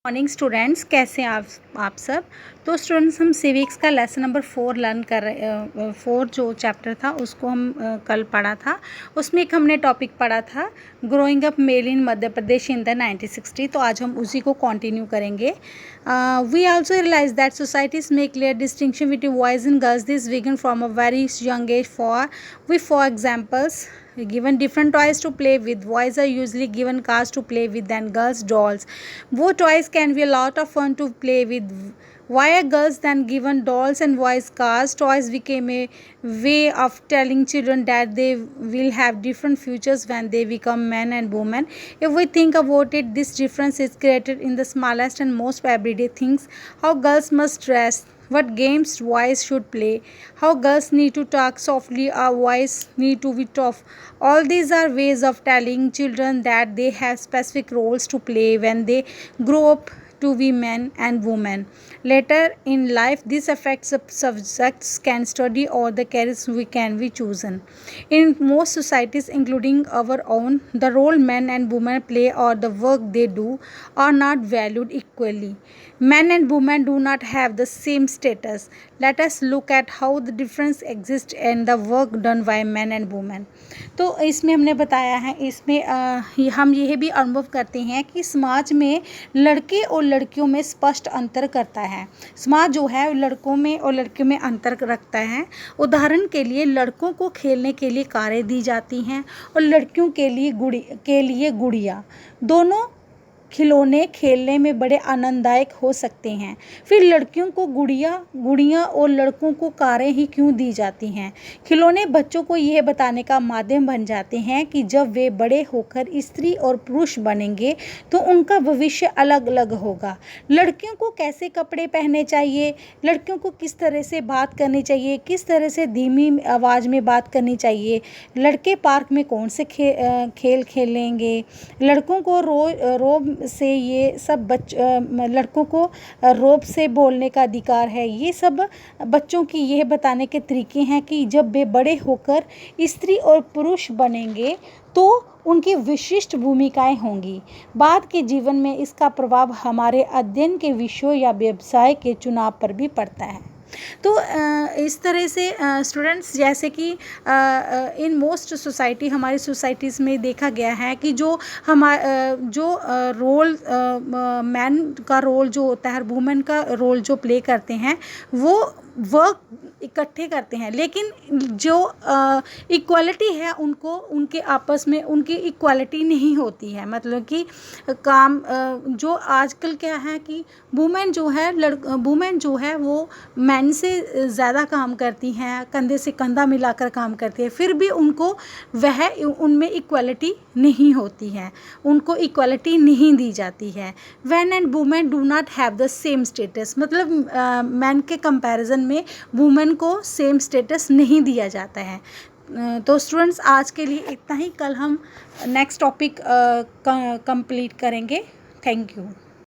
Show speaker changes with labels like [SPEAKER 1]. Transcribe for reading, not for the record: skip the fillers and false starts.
[SPEAKER 1] Morning students, कैसे हैं आप सब। तो स्टूडेंट्स, हम सिविक्स का लेसन नंबर 4 लर्न कर रहे 4 जो चैप्टर था उसको हम कल पढ़ा था। उसमें एक हमने टॉपिक पढ़ा था growing up male in Madhya Pradesh in the 1960। तो आज हम उसी को कंटिन्यू करेंगे। We also realize that societies make clear distinction between boys and girls this begin from a very young age for examples given different toys to play with. Boys are usually given cars to play with than girls dolls. Both toys can be a lot of fun to play with. Why are girls then given dolls and boys cars? Toys became a way of telling children that they will have different futures when they become men and women. If we think about it, this difference is created in the smallest and most everyday things: how girls must dress, what games boys should play, how girls need to talk softly or boys need to be tough. All these are ways of telling children that they have specific roles to play when they grow up to be men and women. Later in life, this affects the subjects can study or the careers we can be chosen. In most societies, including our own, the role men and women play or the work they do are not valued equally. Men and women do not have the same status. Let us look at how the difference exists in the work done by men and women. तो इसमें हमने बताया है, इसमें हम यह भी अनुभव करते हैं कि समाज में लड़के और लड़कियों में स्पष्ट अंतर करता है। समाज जो है लड़कों में और लड़कियों में अंतर रखता है। उदाहरण के लिए, लड़कों को खेलने के लिए कारें दी जाती हैं और लड़कियों के लिए गुड़िया। दोनों खिलौने खेलने में बड़े आनंददायक हो सकते हैं। फिर लड़कियों को गुड़ियाँ और लड़कों को कारें ही क्यों दी जाती हैं? खिलौने बच्चों को यह बताने का माध्यम बन जाते हैं कि जब वे बड़े होकर स्त्री और पुरुष बनेंगे तो उनका भविष्य अलग अलग होगा। लड़कियों को कैसे कपड़े पहनने चाहिए, लड़कियों को किस तरह से बात करनी चाहिए, किस तरह से धीमी आवाज़ में बात करनी चाहिए, लड़के पार्क में कौन से खेल खेलेंगे, लड़कों को रोब से ये सब लड़कों को रोब से बोलने का अधिकार है। ये सब बच्चों की यह बताने के तरीके हैं कि जब वे बड़े होकर स्त्री और पुरुष बनेंगे तो उनकी विशिष्ट भूमिकाएं होंगी। बाद के जीवन में इसका प्रभाव हमारे अध्ययन के विषयों या व्यवसाय के चुनाव पर भी पड़ता है। तो इस तरह से स्टूडेंट्स, जैसे कि इन मोस्ट सोसाइटी, हमारी सोसाइटीज़ में देखा गया है कि जो रोल मैन का रोल जो होता है, वुमेन का रोल जो प्ले करते हैं, वो वर्क इकट्ठे करते हैं, लेकिन जो इक्वालिटी है उनके आपस में उनकी इक्वालिटी नहीं है। मतलब कि काम जो आजकल क्या है कि वुमेन जो है वो मैन से ज़्यादा काम करती हैं, कंधे से कंधा मिलाकर काम करती है, फिर भी उनमें इक्वालिटी नहीं होती है, उनको इक्वालिटी नहीं दी जाती है। Man and women do not have the same status, मतलब मैन के कंपैरिजन में वुमेन को सेम स्टेटस नहीं दिया जाता है। तो स्टूडेंट्स, आज के लिए इतना ही। कल हम नेक्स्ट टॉपिक कंप्लीट करेंगे। Thank you.